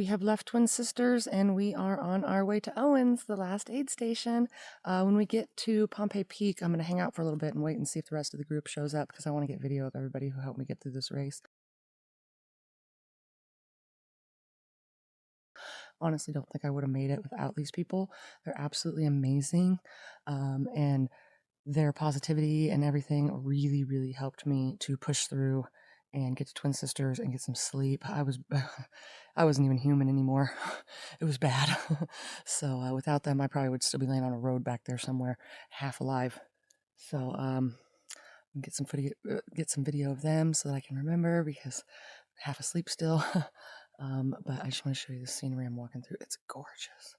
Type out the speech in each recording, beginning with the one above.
we have left Twin Sisters and we are on our way to Owens, the last aid station. When we get to Pompey Peak, I'm going to hang out for a little bit and wait and see if the rest of the group shows up because I want to get video of everybody who helped me get through this race. Honestly, don't think I would have made it without these people. They're absolutely amazing. And their positivity and everything really, really helped me to push through and get to Twin Sisters and get some sleep. I wasn't even human anymore. It was bad. So without them, I probably would still be laying on a road back there somewhere, half alive. So get some video of them so that I can remember because I'm half asleep still. But I just want to show you the scenery I'm walking through. It's gorgeous.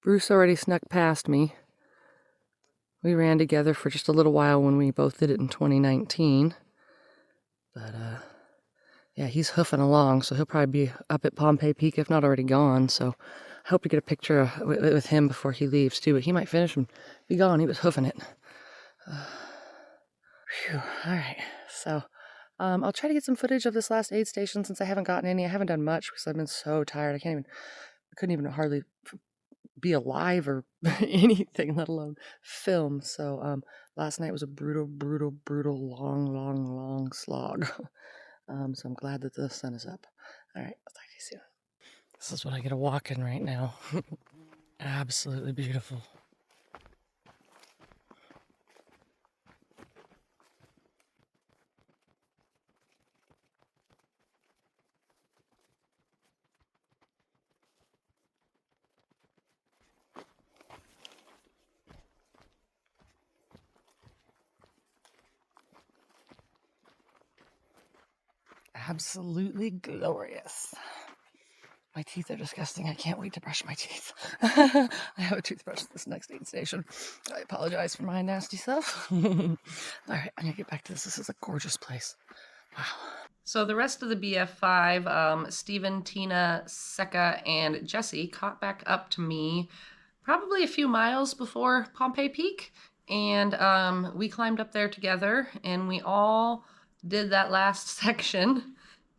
Bruce already snuck past me. We ran together for just a little while when we both did it in 2019. But, yeah, he's hoofing along, so he'll probably be up at Pompey Peak, if not already gone. So I hope to get a picture with him before he leaves, too. But he might finish and be gone. He was hoofing it. Phew, all right. So I'll try to get some footage of this last aid station since I haven't gotten any. I haven't done much because I've been so tired. I couldn't even hardly be alive or anything, let alone film. So last night was a brutal, long slog. So I'm glad that the sun is up. All right, I'll talk to you soon. This is what I get to walk in right now. Absolutely beautiful. Absolutely glorious. My teeth are disgusting. I can't wait to brush my teeth. I have a toothbrush at this next aid station. I apologize for my nasty self. All right, I'm gonna get back to this. This is a gorgeous place. Wow. So the rest of the BF5, Stephen, Tina, Seka, and Jesse caught back up to me probably a few miles before Pompey Peak. And we climbed up there together and we all did that last section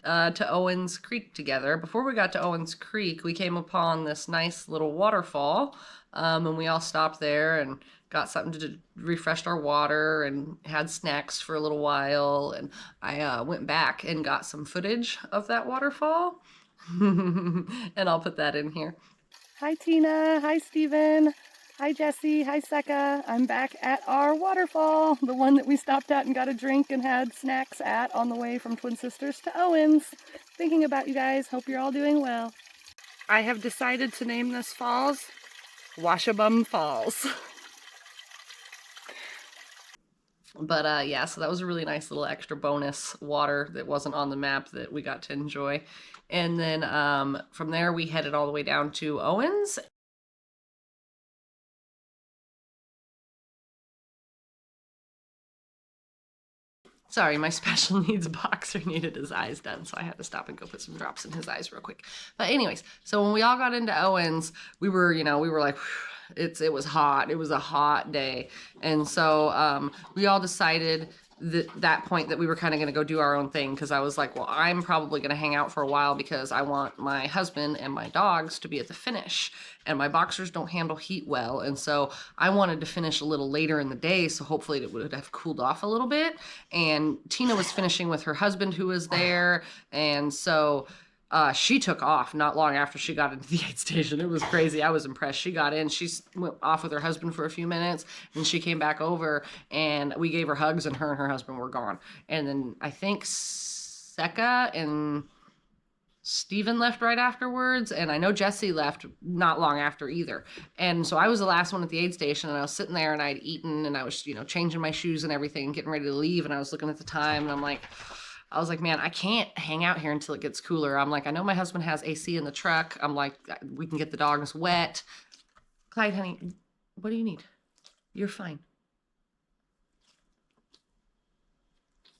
to Owens Creek together. Before we got to Owens Creek, we came upon this nice little waterfall, and we all stopped there and got something to refresh our water and had snacks for a little while. And I went back and got some footage of that waterfall, and I'll put that in here. Hi, Tina. Hi, Stephen. Hi, Jesse. Hi, Seka. I'm back at our waterfall, the one that we stopped at and got a drink and had snacks at on the way from Twin Sisters to Owens. Thinking about you guys. Hope you're all doing well. I have decided to name this falls Washabum Falls. But yeah, so that was a really nice little extra bonus water that wasn't on the map that we got to enjoy. And then from there we headed all the way down to Owens. Sorry, my special needs boxer needed his eyes done, so I had to stop and go put some drops in his eyes real quick. But anyways, so when we all got into Owens, we were like, it was hot. It was a hot day. And so we all decided that point that we were kind of going to go do our own thing, because I was like, well, I'm probably going to hang out for a while because I want my husband and my dogs to be at the finish, and my boxers don't handle heat well, and so I wanted to finish a little later in the day, so hopefully it would have cooled off a little bit. And Tina was finishing with her husband who was there, and so she took off not long after she got into the aid station. It was crazy. I was impressed. She got in, she went off with her husband for a few minutes, and she came back over, and we gave her hugs, and her husband were gone. And then I think Seka and Stephen left right afterwards, and I know Jesse left not long after either. And so I was the last one at the aid station, and I was sitting there, and I'd eaten, and I was, changing my shoes and everything, getting ready to leave, and I was looking at the time, and I was like, man, I can't hang out here until it gets cooler. I'm like, I know my husband has AC in the truck. I'm like, we can get the dogs wet. Clyde, honey, what do you need? You're fine.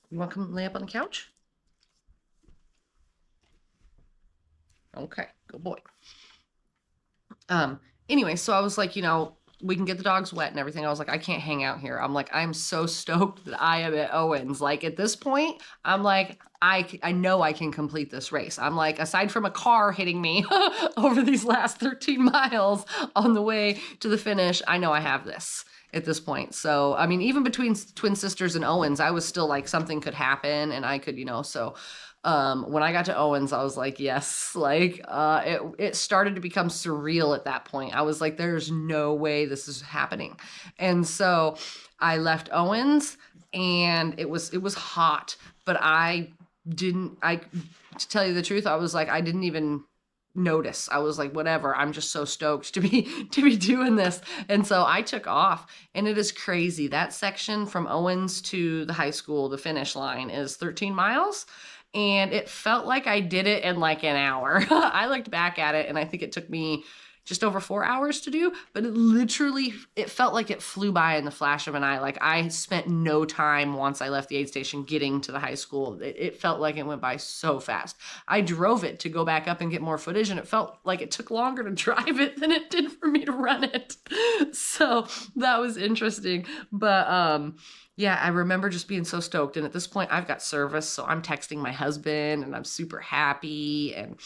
You want to come lay up on the couch? Okay, good boy. Anyway, so I was like, we can get the dogs wet and everything. I was like, I can't hang out here. I'm like, I'm so stoked that I am at Owens. Like at this point, I'm like, I know I can complete this race. I'm like, aside from a car hitting me over these last 13 miles on the way to the finish, I know I have this at this point. So, I mean, even between Twin Sisters and Owens, I was still like, something could happen and I could, so when I got to Owens, I was like, yes, like, it started to become surreal at that point. I was like, there's no way this is happening. And so I left Owens and it was hot, but to tell you the truth, I was like, I didn't even notice. I was like, whatever, I'm just so stoked to be doing this. And so I took off, and it is crazy. That section from Owens to the high school, the finish line, is 13 miles. And it felt like I did it in like an hour. I looked back at it and I think it took me just over 4 hours to do, but it felt like it flew by in the flash of an eye. Like I spent no time once I left the aid station getting to the high school. It felt like it went by so fast. I drove it to go back up and get more footage, and it felt like it took longer to drive it than it did for me to run it. So that was interesting. But yeah, I remember just being so stoked. And at this point, I've got service, so I'm texting my husband and I'm super happy and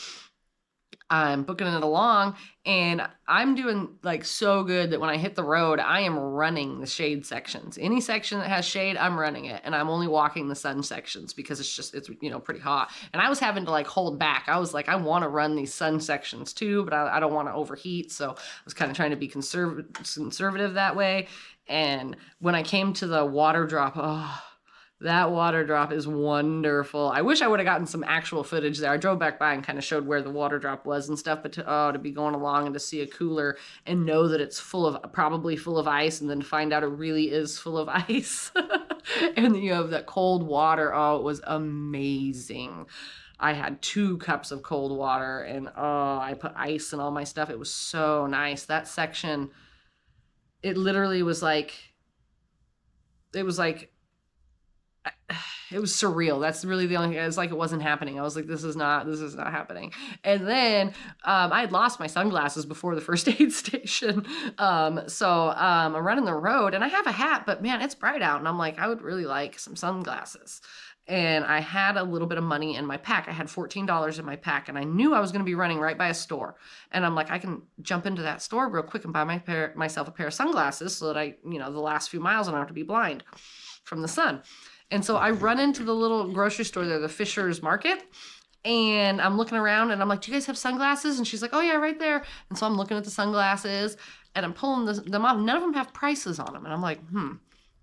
I'm booking it along, and I'm doing like so good that when I hit the road, I am running the shade sections. Any section that has shade, I'm running it, and I'm only walking the sun sections because it's pretty hot. And I was having to like hold back. I was like, I want to run these sun sections too, but I don't want to overheat. So I was kind of trying to be conservative that way. And when I came to the water drop, oh, that water drop is wonderful. I wish I would have gotten some actual footage there. I drove back by and kind of showed where the water drop was and stuff, but to be going along and to see a cooler and know that it's probably full of ice, and then find out it really is full of ice. And then you have that cold water. Oh, it was amazing. I had 2 cups of cold water, and I put ice in all my stuff. It was so nice. That section, it literally was like, it was surreal. That's really the only, it's like it wasn't happening. I was like, this is not happening. And then I had lost my sunglasses before the first aid station. So I'm running the road and I have a hat, but man, it's bright out. And I'm like, I would really like some sunglasses. And I had a little bit of money in my pack. I had $14 in my pack, and I knew I was going to be running right by a store. And I'm like, I can jump into that store real quick and buy myself a pair of sunglasses so that I, the last few miles I don't have to be blind from the sun. And so I run into the little grocery store there, the Fisher's Market, and I'm looking around and I'm like, do you guys have sunglasses? And she's like, oh yeah, right there. And so I'm looking at the sunglasses and I'm pulling them off. None of them have prices on them. And I'm like,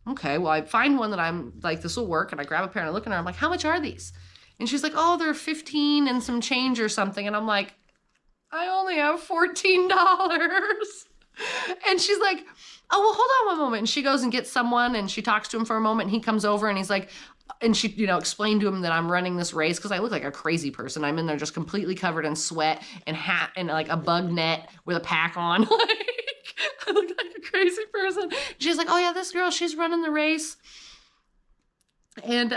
okay, well, I find one that I'm like, this will work. And I grab a pair and I look at her. I'm like, how much are these? And she's like, oh, they're 15 and some change or something. And I'm like, I only have $14. And she's like, oh, well, hold on one moment. And she goes and gets someone and she talks to him for a moment. And he comes over and he's like, and she, explained to him that I'm running this race because I look like a crazy person. I'm in there just completely covered in sweat and hat and like a bug net with a pack on. Like, I look like a crazy person. She's like, oh yeah, this girl, she's running the race. And,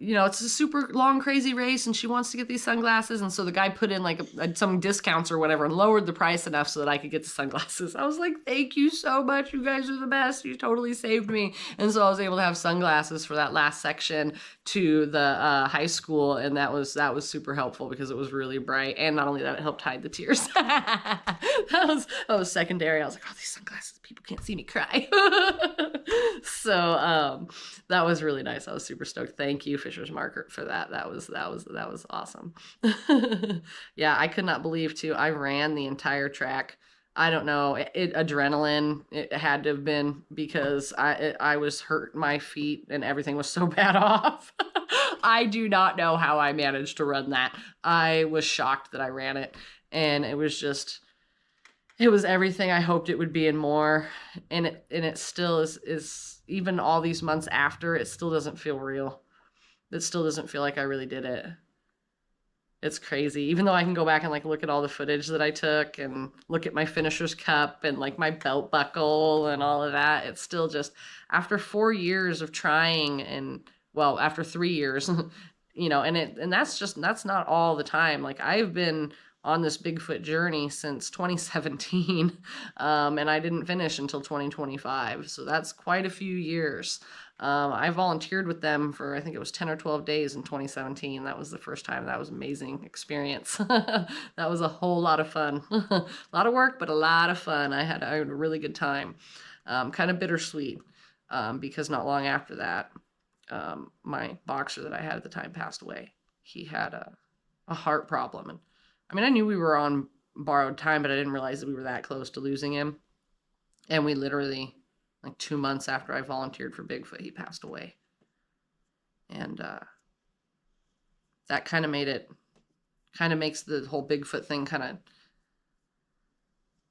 it's a super long, crazy race, and she wants to get these sunglasses. And so the guy put in like some discounts or whatever and lowered the price enough so that I could get the sunglasses. I was like, thank you so much. You guys are the best. You totally saved me. And so I was able to have sunglasses for that last section to the high school. And that was super helpful because it was really bright. And not only that, it helped hide the tears. that was secondary. I was like, oh, these sunglasses, people can't see me cry. So that was really nice. I was super stoked. Thank you, Fisher's Market, for that. That was awesome. Yeah, I could not believe too. I ran the entire track. I don't know, adrenaline. It had to have been because I was hurt. My feet and everything was so bad off. I do not know how I managed to run that. I was shocked that I ran it, and it was everything I hoped it would be and more. And it still is even all these months after, it still doesn't feel real. It still doesn't feel like I really did it. It's crazy. Even though I can go back and like look at all the footage that I took and look at my finisher's cup and like my belt buckle and all of that, it's still just, after 4 years of trying and well, after 3 years, and that's not all the time. Like, I've been on this Bigfoot journey since 2017, and I didn't finish until 2025. So that's quite a few years. I volunteered with them for, I think it was 10 or 12 days in 2017. That was the first time. That was an amazing experience. That was a whole lot of fun. A lot of work, but a lot of fun. I had a really good time. Kind of bittersweet, because not long after that, my boxer that I had at the time passed away. He had a heart problem. And I mean, I knew we were on borrowed time, but I didn't realize that we were that close to losing him. And we literally, like 2 months after I volunteered for Bigfoot, he passed away. And that kind of makes the whole Bigfoot thing kind of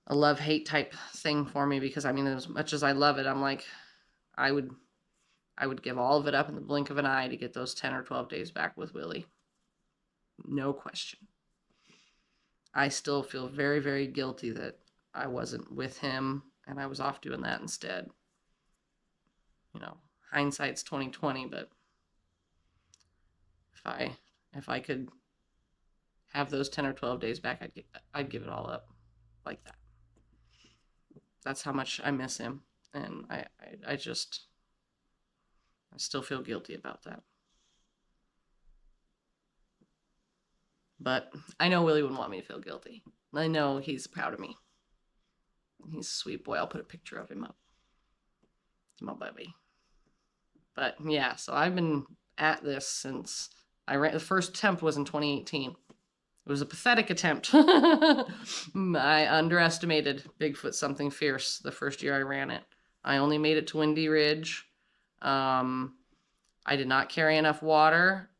a love-hate type thing for me, because I mean, as much as I love it, I'm like, I would give all of it up in the blink of an eye to get those 10 or 12 days back with Willie. No question. I still feel very, very guilty that I wasn't with him and I was off doing that instead. Hindsight's 2020, but if I could have those 10 or 12 days back, I'd give it all up like that. That's how much I miss him, and I still feel guilty about that. But I know Willie wouldn't want me to feel guilty. I know he's proud of me. He's a sweet boy. I'll put a picture of him up. He's my baby. But yeah, so I've been at this since the first attempt was in 2018. It was a pathetic attempt. I underestimated Bigfoot Something Fierce the first year I ran it. I only made it to Windy Ridge. I did not carry enough water.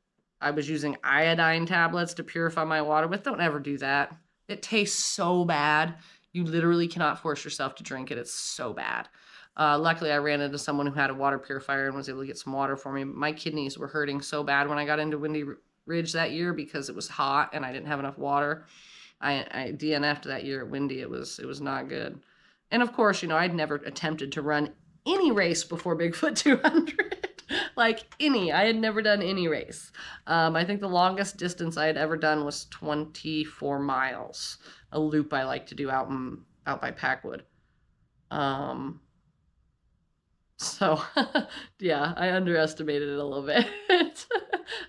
I was using iodine tablets to purify my water with. Don't ever do that. It tastes so bad. You literally cannot force yourself to drink it. It's so bad. Luckily, I ran into someone who had a water purifier and was able to get some water for me. My kidneys were hurting so bad when I got into Windy Ridge that year because it was hot and I didn't have enough water. I DNF'd that year at Windy. It was not good. And of course, I'd never attempted to run any race before Bigfoot 200. Like any. I had never done any race. I think the longest distance I had ever done was 24 miles. A loop I like to do out by Packwood. So yeah, I underestimated it a little bit.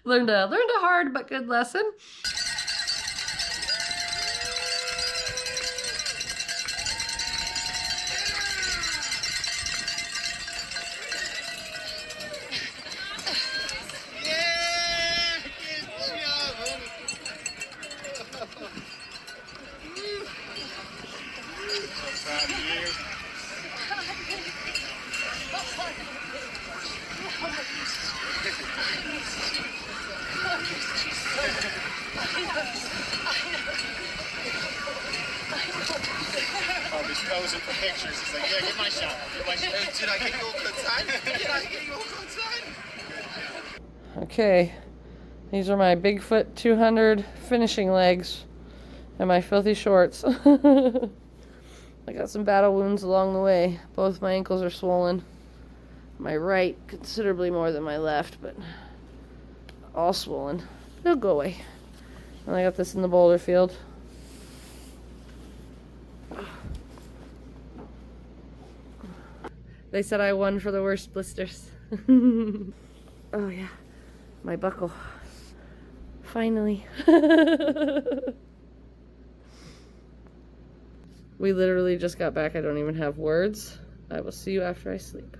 learned a hard but good lesson. Posing for pictures. It's like, yeah, get my shot. Did I get you all outside? Did I get you all outside? Okay, these are my Bigfoot 200 finishing legs and my filthy shorts. I got some battle wounds along the way. Both my ankles are swollen. My right considerably more than my left, but all swollen. They'll go away. And I got this in the boulder field. They said I won for the worst blisters. Oh yeah, my buckle. Finally. We literally just got back. I don't even have words. I will see you after I sleep.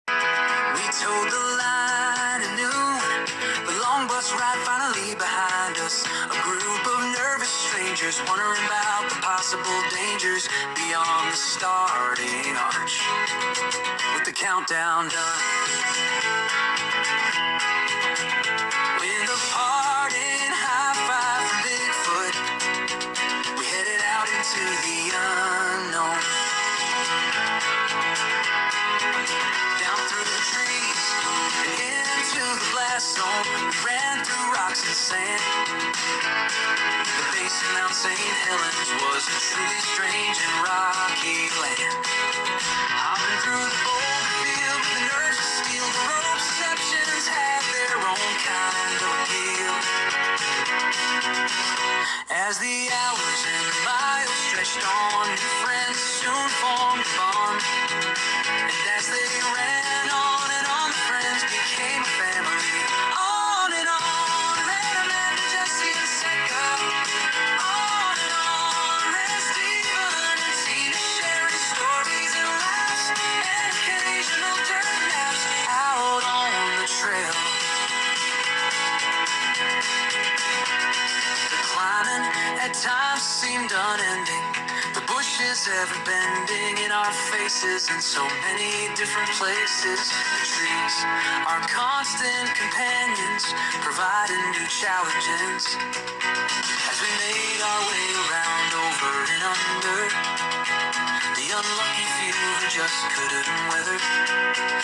We told the line at noon. The long bus ride finally behind us. A group of nervous strangers wondering about the possible dangers beyond the starting arch. With the countdown done, with a parting high five from Bigfoot, we headed out into the unknown. Down through the trees and into the blast zone, we ran through rocks and sand. The base of Mount St. Helens was a truly strange and rocky land. Hopping through the boulder field with the nerves of steel, the ropes had their own kind of appeal. As the hours and the miles stretched on, new friends soon formed a bond. And as they ran on and on, the friends became a family. On and on, ran Amanda, Jesse, and Seca. On and on, ran Stephen and Tina, sharing stories and laughs and occasional dirt naps out on the trail. The climbing at times seemed unending, the bushes ever bending in our faces in so many different places. The trees, our constant companions, providing new challenges as we made our way around, over and under the unlucky few who just couldn't weather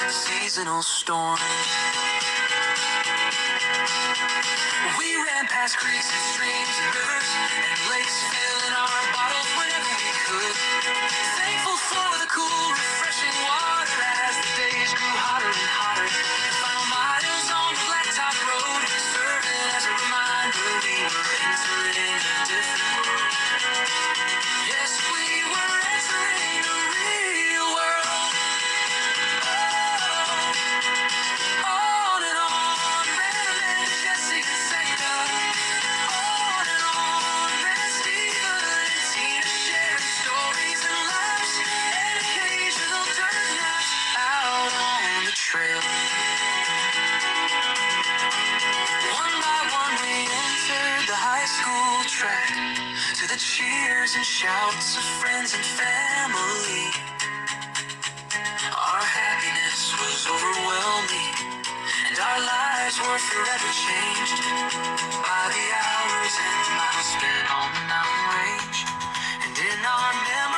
seasonal storms. We ran past creeks and streams and rivers and lakes, filling our bottles whenever we could. Thankful for the cool, refreshing water as the days grew hotter and hotter. The final miles on the blacktop road, serving as a reminder we were entering a different world. Yes, we were entering a real world. On and on, ran Amanda, Jesse, and Seca. On and on, ran Stephen and Tina, sharing stories and laughs and occasional dirt naps out on the trail. One by one we entered the high school track, to the cheers and shouts of friends and family. Our happiness was overwhelming, and our lives were forever changed by the hours and the miles spent on the mountain range. And in our memories